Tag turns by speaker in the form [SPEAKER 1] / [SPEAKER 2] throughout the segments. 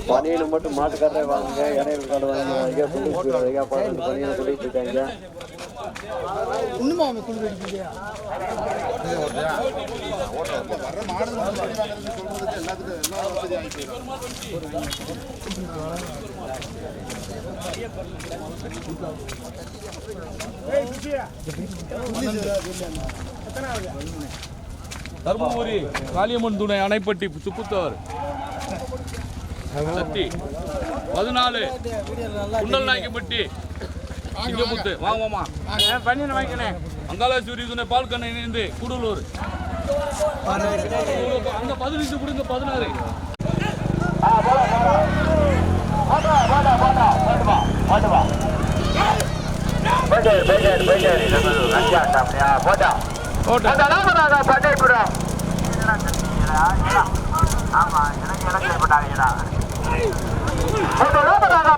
[SPEAKER 1] பனியனை மட்டும் மாட்டுக்காரரே வாங்க, இடையில காடு வாங்க, ஐயா சொல்லிட்டு ஐயா பாருங்க பனியனை சொல்லிட்டு இருக்காங்க.
[SPEAKER 2] இன்னுமா அவங்க குழு அடிக்கலையா?
[SPEAKER 3] தர்மபுரி காளியம்மன் துணை அணைப்பட்டி சுப்புத்தவர் சக்தி 14 குண்டல் நாயக்கப்பட்டி சிங்கமுத்து வாங்கம்மா பண்ணி வாங்கினேன். அங்காளேஸ்வரி துணை பால் கண்ணை இணைந்து கூடலூர் அங்க 15 கொடுங்க 16.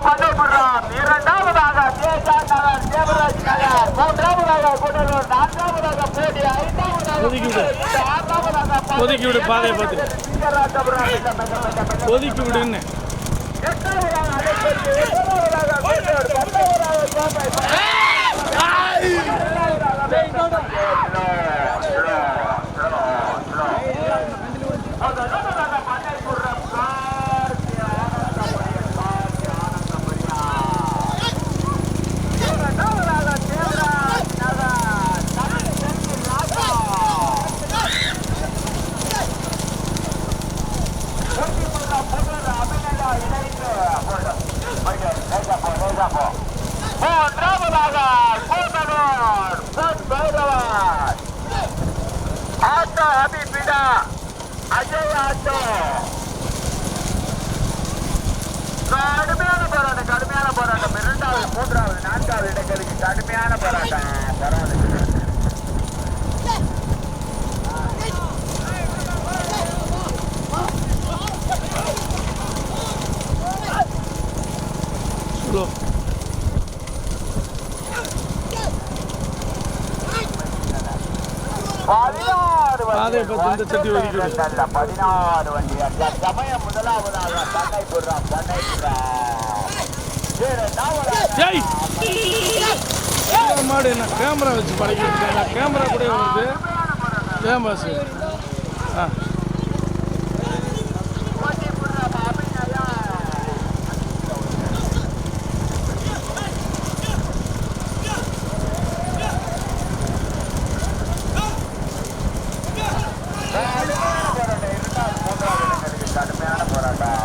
[SPEAKER 4] பண்டைபுரம், இரண்டாவதாக தேசாநகர் தேவராஜ் நகர், மூன்றாவதாக கூடலூர், நான்காவதாக போடி, ஐந்தாவதாக ஆறாவதாக
[SPEAKER 3] ஒதுக்கி விடு பாதையை பார்த்து ஒதுக்கி விடுன்னு கடுமையான போராட்டம் 2வது, 3வது, 4வது இடங்களுக்கு கடுமையான போராட்டம். பாதையை பார்த்து இந்த சட்டி ஒதுக்கி
[SPEAKER 4] 16 வண்டி சமயம் முதலாவதாக பண்ணைபுரம்
[SPEAKER 3] மாடு என்ன கேமரா வச்சு படைக்க கேமரா கூட வருது ஃபேமஸ்.
[SPEAKER 4] கடுமையான போராட்டம்.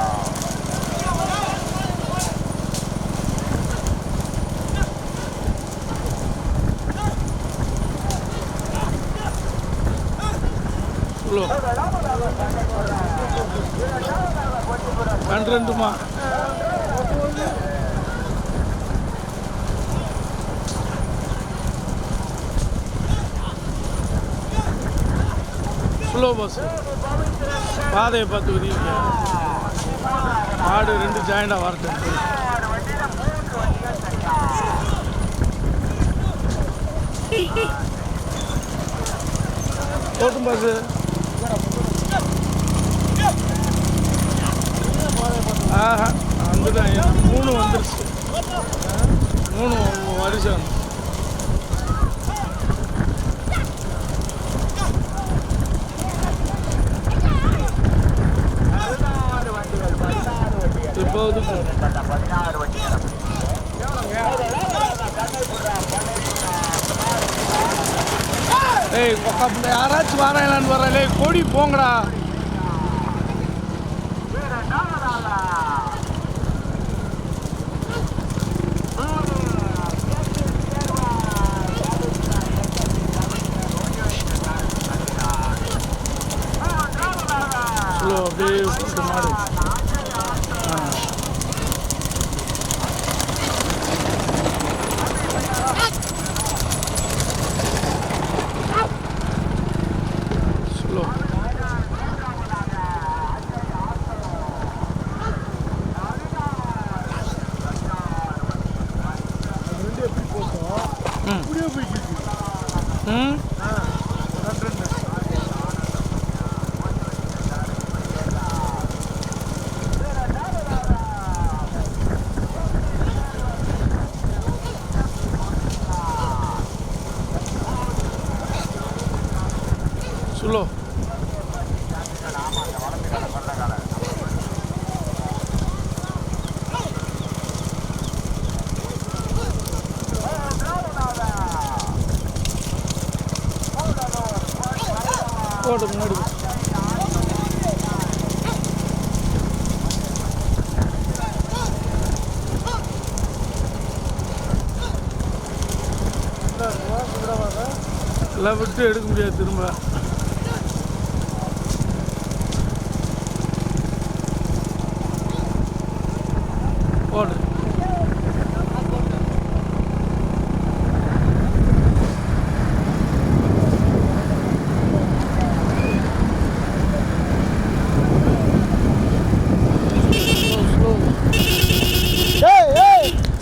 [SPEAKER 3] ரெண்டுமா ஸ்லோ பஸ் பாதையை பார்த்து ஒதுங்க. மாடு 2 ஜாயிண்டாக வரட்டும். போட்டும் பஸ்ஸு ஆஹா வந்துதான் 3 வந்துருச்சு. 3 வருஷம் இப்போது
[SPEAKER 4] 16 வண்டிகள்.
[SPEAKER 3] ஏய் யாராச்சும் வராங்களான்னு வர்றே கோடி போங்கடா.
[SPEAKER 2] போட்டு மாடு. ஸ்லோ. ஸ்லோ. போடு முன்னாடி எல்லாம் விட்டு எடுக்க முடியாது திரும்ப. போடு.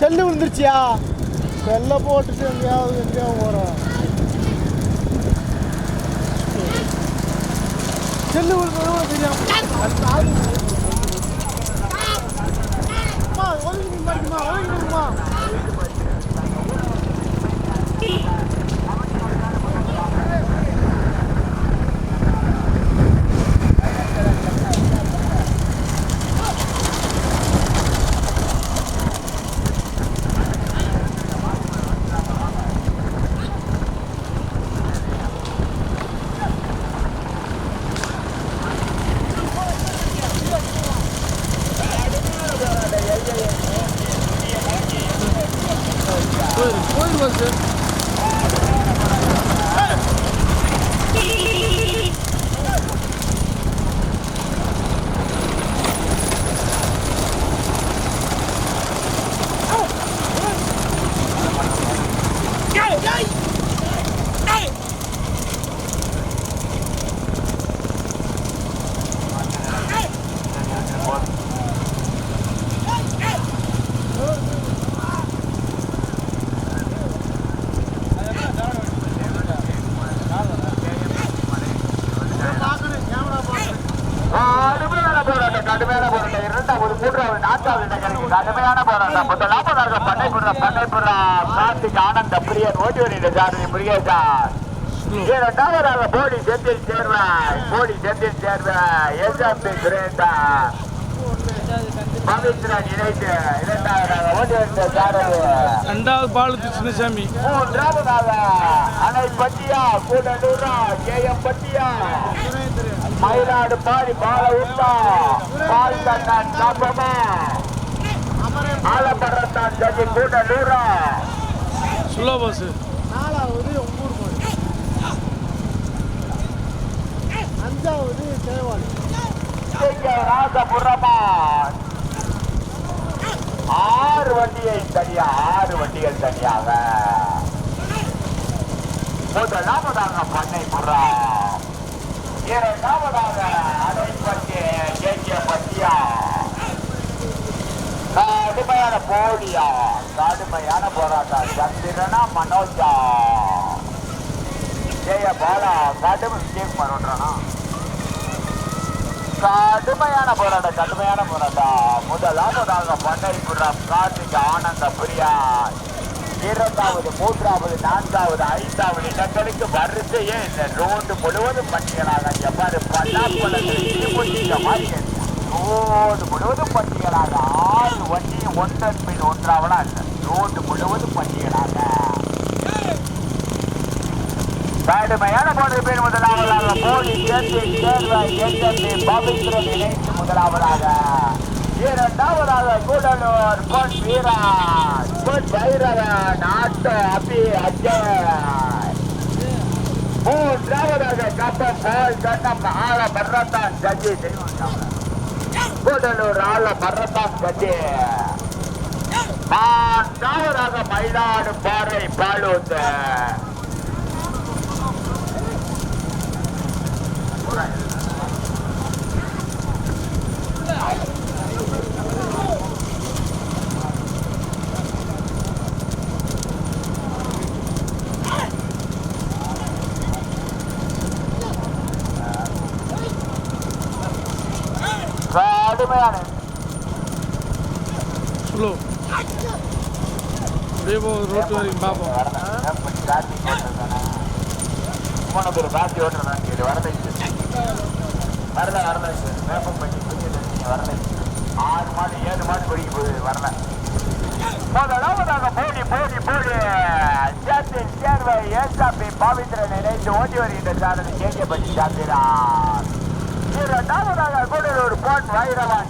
[SPEAKER 2] செல்லு விழுந்துருச்சியா? செல்ல போட்டுட்டு எங்கேயாவது போகிறோம். செல்லு விழுந்தது தெரியாம போயிடுவாங்க சார்.
[SPEAKER 4] கடுமையான போராட்டம் இரண்டாவது மூன்றாவது நான்காவது இடங்களுக்கு கடுமையான போராட்டம். முதலாவதாக பண்ணைபுரம் கார்த்திக் ஆனந்த பிரியன் ஓட்டிவரின் சாரதி முருகேசன். இரண்டாவதாக போடி செந்தில் சேர்வாய் எஸ்எம்பி சுரேந்தர் பவித்ரன் இணைத்து இரண்டாவதாக ஓட்டிவரின் சாரதி
[SPEAKER 2] ரெண்டாவது பாலுக்கு சின்னசாமி.
[SPEAKER 4] மூன்றாவதாக அணைப்பட்டியா கூடலூரா கேஎம் பட்டியா மயிலாடு பாடி பால உண்டா பால் கண்ணன் சாப்பமா ஆலப்பறத்தான் ஜதி கூடலூரா.
[SPEAKER 2] Slow bus.
[SPEAKER 5] நாலாவது உங்கூர் போய், அஞ்சாவது தேவாலி
[SPEAKER 4] ராசபுரமா. 6 வண்டிகள் தனியாக. முதலாவதாக பண்ணைபுரம், இரண்டாவதாக அணைப்பட்டி கேஜிய பட்டியா. கடுமையான போடியா, கடுமையான போராட்டம். சந்திரனா மனோஜா ஜெய பாலா கடுமை விஜய் பண்ணுறானா. கடுமையான போராட்டம். முதலாவதாக பண்ணைபுரம் கார்த்திக் ஆனந்த பிரியா. இரண்டாவது, மூன்றாவது, நான்காவது, ஐந்தாவது இடங்களுக்கு வரிசையே இந்த ரோடு முழுவதும் பட்டியலாக எவ்வாறு ரோடு முழுவதும் பட்டியலாக 6 வண்டியும் ஒன்றன் பின் ஒன்றாவதா இல்லை. ரோடு முழுவதும் பட்டியலாக கடுமையான போட்டி பேர். முதலாவதாக போடி பவித்ரன் இணைந்து முதலாவதாக. இரண்டாவதாக கூடலூர் பொன் வீரன் பொன் பைரவன் ஆட்டோ அபி அஜய். மூன்றாவதாக கப்பம் பால் கண்ணம் ஆழ பர்ரத்தான் ஜட்ஜி கூடலூர் ஆள மரத்தான் கட்டி நான்காவதாக மயிலாடு பாறை பாலூத்த கடுமையான
[SPEAKER 2] ஸ்லோ ரோட்டு வரைக்கும் பார்ப்போம்.
[SPEAKER 4] காட்சி ஓட்டுறதான் கேட்டு வரல வேப்பம் பண்ணி வரல 6 மாடு 7 மாடு கொடிக்க போகுது வரல. முதலாவதாக போடி சேர்வை ஏசாப்பி பவித்ரன் நினைத்து ஓட்டி வருகின்ற சாதனை கேட்கப்பட்டு சாப்பிடார். இரண்டாவதாக கூடலூர் பொன் வைரவான்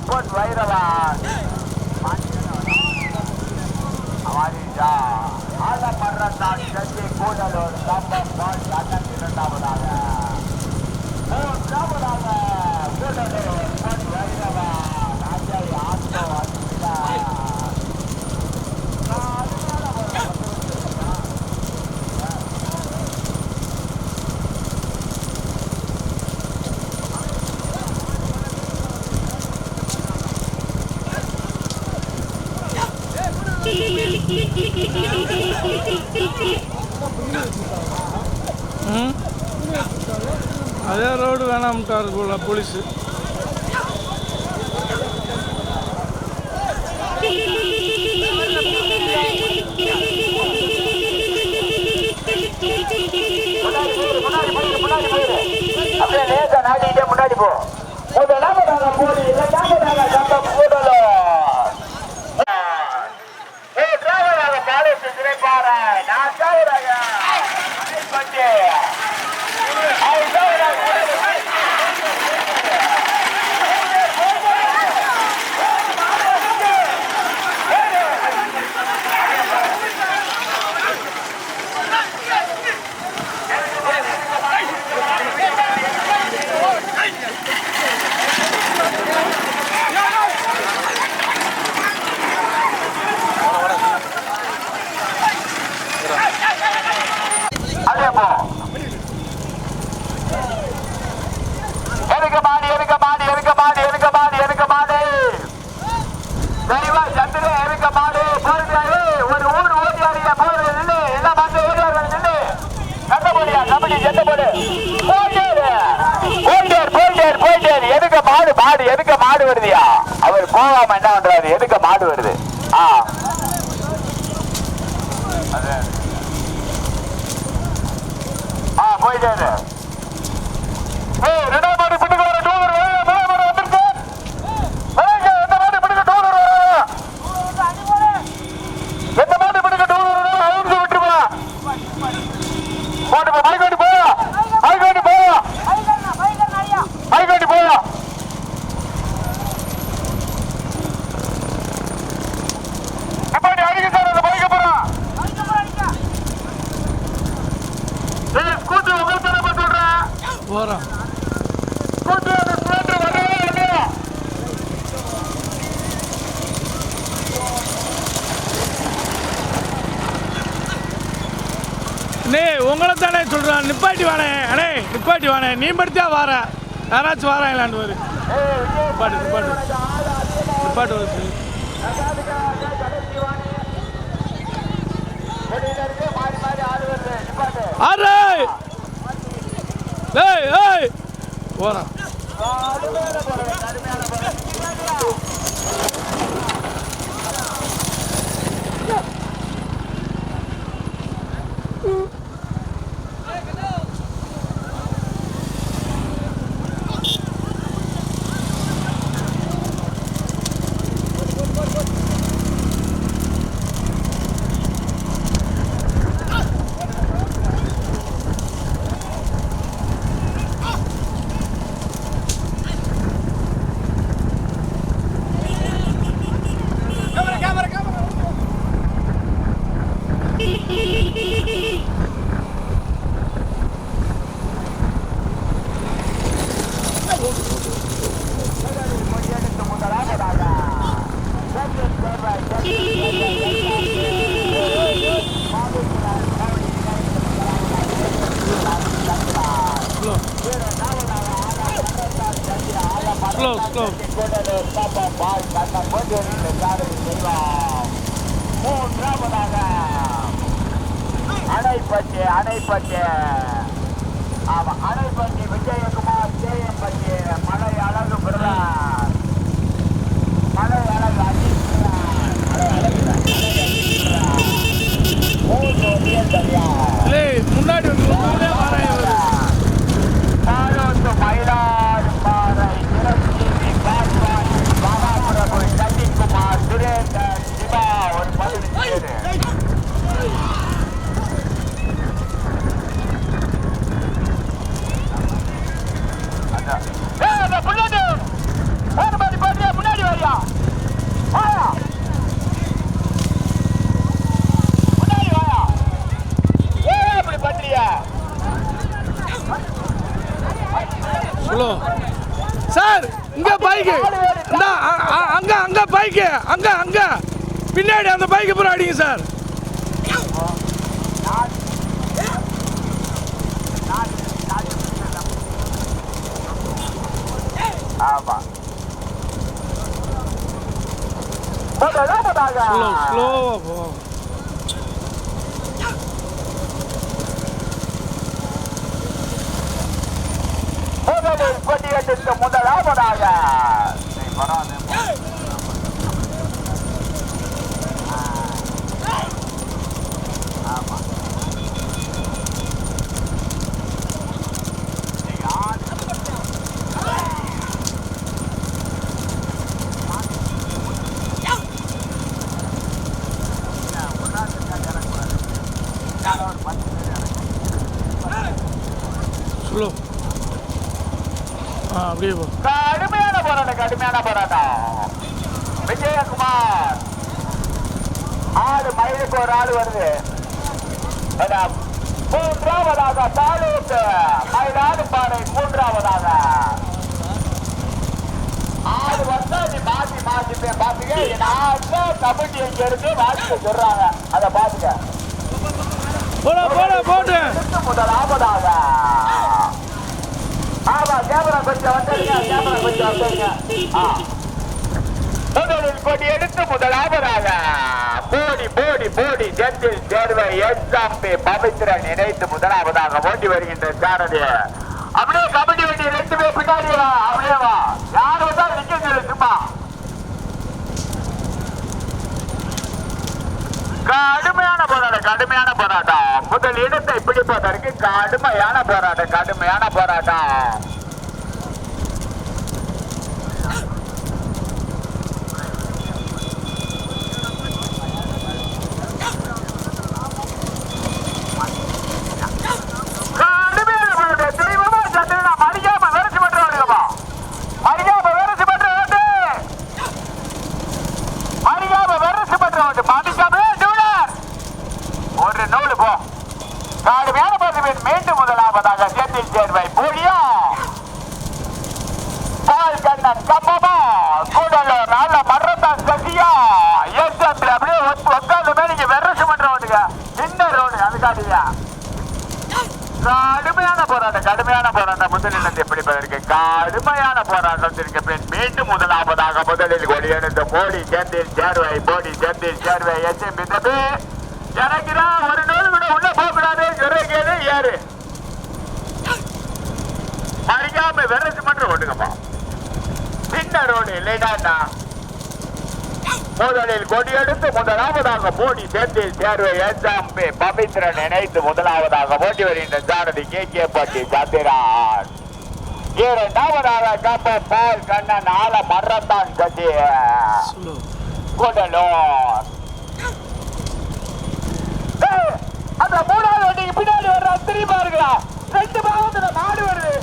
[SPEAKER 4] ஆலமரத்தான் கட்சி கூடலூர் கம்பம் பால் அண்ணன். இரண்டாவதாக மூன்றாவதாக கூடலூர் பொன் வைரவான் அஜய் ஆட்டோ
[SPEAKER 2] அதே ரோடு வேணாம்ட்டார் போலீஸு.
[SPEAKER 4] முன்னாடி போ. முதலாவதாக போடி இரண்டாவதாக சம்பம் கூடலூர் சிறைப்பாறை நான்காவதாக பட்டி எதுக்கு மாடு வருதியா? அவர் போகாம என்ன பண்றாரு? எதுக்கு மாடு வருது? போயிட்டாரு.
[SPEAKER 2] போகிறோம். அண்ணே உங்களை தானே சொல்கிறான், நிப்பாட்டி வானே. அண்ணே நிப்பாட்டி வானே, நீ படித்தா வார யாராச்சும் வாராங்களான்னு வரு. நிப்பாட்டு வருது. ஆறு போகிறான்.
[SPEAKER 4] கூடலூர் பாப்பா பால் கண்ணன் போட்டி வருகின்ற சாரதி செல்வம். மூன்றாவதாக அணைப்பட்டி ஆமா அணைப்பட்டி விஜயகுமார் சேயம்பட்டி மலை அழகு பிரதான் மலை அழகு அஜித் பிரதான் மலை அழகு
[SPEAKER 2] முன்னாடி வந்து
[SPEAKER 4] பாலோத்து மயிலாடுபாறை நிரஞ்சீவி காட்வாணி பாலாபுரபு சசிகுமார் சுரேந்தர் சிவா ஒரு 15 பேரு. முன்னாடி வரியா முன்னாடி வாயா அப்படி பண்றியா
[SPEAKER 2] சார் இங்க பைக்கு அங்க அங்க பைக்கு அங்க பின்னாடி அந்த பைக்கு பூரா அடிங்க சார்.
[SPEAKER 4] ஆமா
[SPEAKER 2] ஸ்லோவா போ.
[SPEAKER 4] கொடியெடுத்து முதலாவதாக
[SPEAKER 2] ஸ்லோ அப்படியே போ.
[SPEAKER 4] கடுமையான போராட்டம் விஜயகுமார் ஆடு மயிலுக்கு ஒரு ஆடு வருது. மூன்றாவதாக தாலூக்கு மயிலாடுபாறை மூன்றாவதாக ஆடு வந்தா நீ மாத்தி பாத்துக்க. கபடி எங்க இருக்கு வாசிக்க சொல்றாங்க அதை பாத்துக்க.
[SPEAKER 2] போட்டு
[SPEAKER 4] முதலாவதாக ஆமா கேமரா கொஞ்சம் வந்துருங்க. முதலில் கொடி எடுத்து முதலாவதாக போடி ஜென்டில் சேர்வை எஸ்எம்பி பவித்ரன் இணைத்து முதலாவதாக ஓட்டி வருகின்ற சாரதி. அப்படியே கபடி வண்டி 2 பேர் பின்னாடி அப்படியே வா. யாரு வந்தாலும் நிக்க சும்மா. கடுமையான போராட்டம் முதல் இடத்தை பிடிப்பதற்கு கடுமையான போராட்டம். தெய்வமா சந்திரனா மறிக்காம வெறுச்சு பண்றோம். ஒரு நூலு போ. கடுமையான போராட்டம் மீண்டும் முதலாவதாக ஜென்டில் சேர்வை போலியா பால் கண்ணன் கம்பமா கூடலூர் நல்ல மரத்தான் சசியா எஸ்எம்பி அப்படியே உட்காந்து மேல நீங்க வெரசு பண்றவனுங்க சின்ன ரோடு அதுக்காடியா. கடுமையான போராட்டம் முதலிடத்தை பிடிப்பதற்கு கடுமையான போராட்டத்திற்கு பின் மீண்டும் முதலாவதாக முதலில் கொடியெடுத்த போடி ஜென்டில் சேர்வை எஸ்எம்பி தம்பி எனக்குதா ஒரு நூறு கூட உள்ள போகக்கூடாது. கேளு யாரு மறிக்காம வெரசு பண்ற ஓட்டுங்கப்பா சின்ன ரோடு இல்லைடா. முதலில் கொடியெடுத்து முதலாவதாக போடி ஜென்டில் சேர்வை எஸ்எம்பி பவித்ரன் இணைத்து முதலாவதாக ஓட்டி வருகின்ற சாரதி கே பட்டி சந்திரான். இரண்டாவதாக கப்ப பால் கண்ணன் ஆல மரத்தான் கட்டி கூடலூர். அந்த 3வது வண்டிக்கு பின்னாடி வர்ற திரும்பி பாருங்களா 2 பாகத்துல மாடு வருது.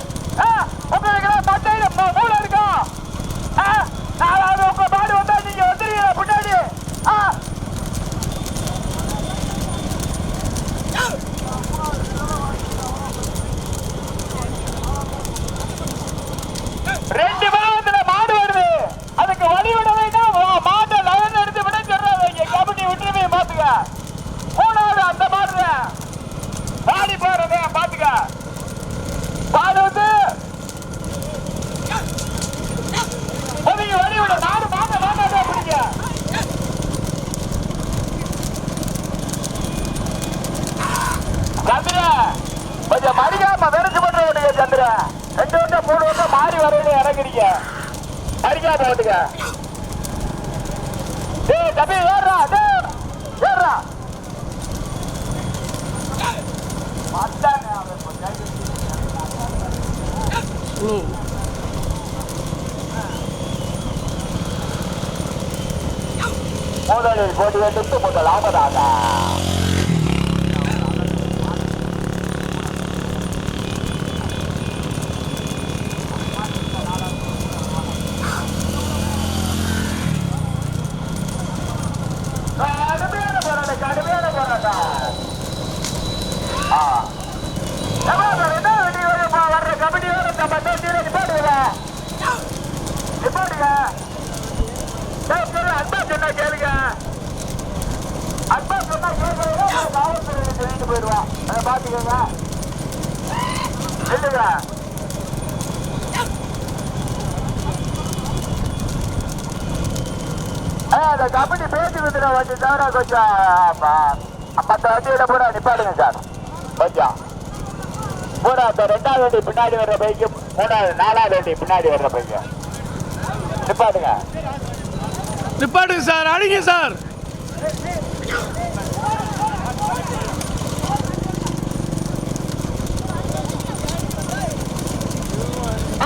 [SPEAKER 4] உங்களுக்கு மட்டையில மூளை இருக்கா? 4வது உங்க மாடு வந்தா நீங்க வந்துருக்கீங்க பின்னாடி. ரெண்டு பாகத்துல மாடு வருது. அதுக்கு வழி விட வேண்டாம். மாட்டை லயன் எடுத்து விட சொல்றாங்க. கபடி விட்டுருவே பாத்துக்க. 3வது அந்த மாடு பாடி போறதே பாத்துக்க. பாடு வந்து ஒதுங்கி கொஞ்சம் மறிக்காம வெறுத்து பண்ற ஓட்டுங்க சந்திரன். 2 வட்டம் 3 வட்டம் மாறி வரையில இறங்குறீங்க. மறிக்காம ஓட்டுங்க. டேய் தம்பி ஏறா, ஏறா. முதலில் போட்டி எடுத்து முதலாவதாக கடுமையான போராட்டம். வர்ற கபடியோட நம்ம நிப்பாட்டுங்க நிப்பாட்டுங்க. அன்பா சொன்னா கேளுங்க. அன்பா சொன்னா கேட்கறதா காவல்துறையில சொல்லிட்டு போயிடுவான். அதை பாத்துக்கோங்க. இல்லைங்க அந்த கபடி பேச்சு வித்துற வண்டி தவிர கொஞ்சம் மற்ற வண்டியில பூரா நிப்பாடுங்க சார். கொஞ்சம் பூரா இந்த 2வது வண்டி பின்னாடி வர்ற பைக்கு 3வது 4வது வண்டி பின்னாடி வர்ற பைக்கு நிப்பாடுங்க
[SPEAKER 2] நிப்பாட்டுங்க சார். அடிங்க சார்.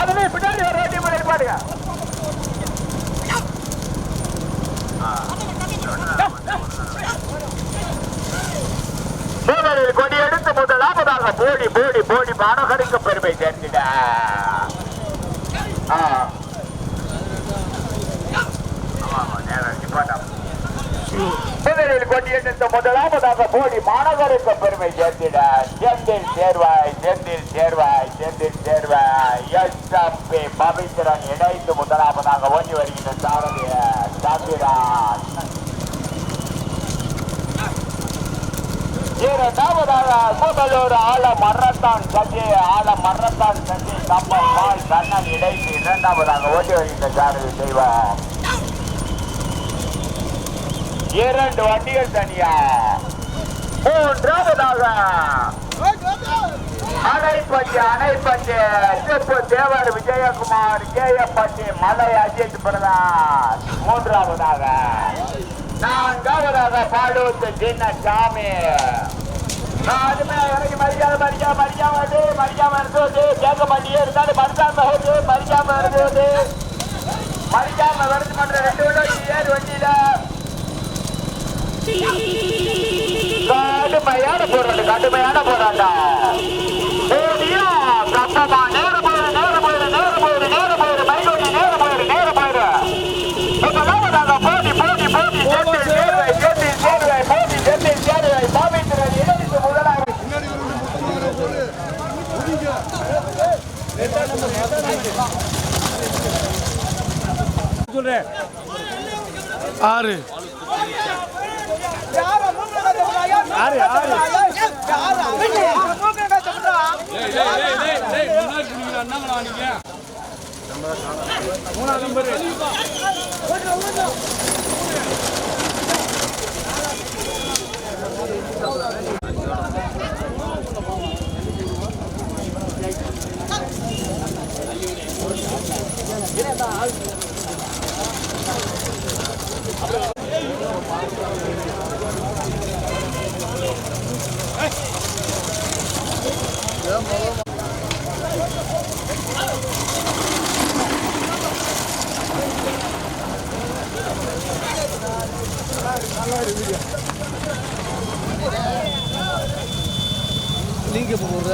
[SPEAKER 4] அதுவே பின்னாடி வர்ற வண்டி பூரா நிப்பாடுங்க. முதலில் கொடி எடுத்து முதலாவதாக போடி போடி போடி மாநகருக்கு பெருமை சேர்த்திட. முதலில் கொடி எடுத்து முதலாவதாக போடி மாநகருக்கு பெருமை சேர்த்திட. செந்தில் சேர்வாய் செந்தில் சேர்வாய் செந்தில் சேர்வாய் எஸ்எம்பி பவித்ரன் இணைந்து முதலாவதாக ஓடி வருகின்ற சாரதிய சாந்திராஜ். இரண்டாவதாக முதலூர் ஆலமரத்தான் சந்தி கம்பம் கண்ணன் இடைத்து இரண்டாவதாக ஓட்டி வருகின்ற சாரதி செய்வார். 2 வண்டிகள் தனியா. மூன்றாவதாக அணைப்பட்டி சிப்பு தேவர் விஜயகுமார் கேயப்பட்டி மலை அஜித் பிரதாஸ். மூன்றாவதாக. 4வதாக பாலூத்து சின்னசாமி. அதுமே இறங்கி மறிக்காம இருந்தது கேட்க மாட்டியே இருந்தாலும் மறிக்காம இருந்தது மறிக்காம வருது பண்ற 2 வண்டி 7 வண்டியில கடுமையான போராட்டம். கப்பமா நேர போயிரு மைகோட்டி நேர போயிரு. போட்டி சேர்வை பாவித்திரன் இணைந்து முதலாக
[SPEAKER 2] சொல்றேன். 6
[SPEAKER 5] லிங்க் போடுற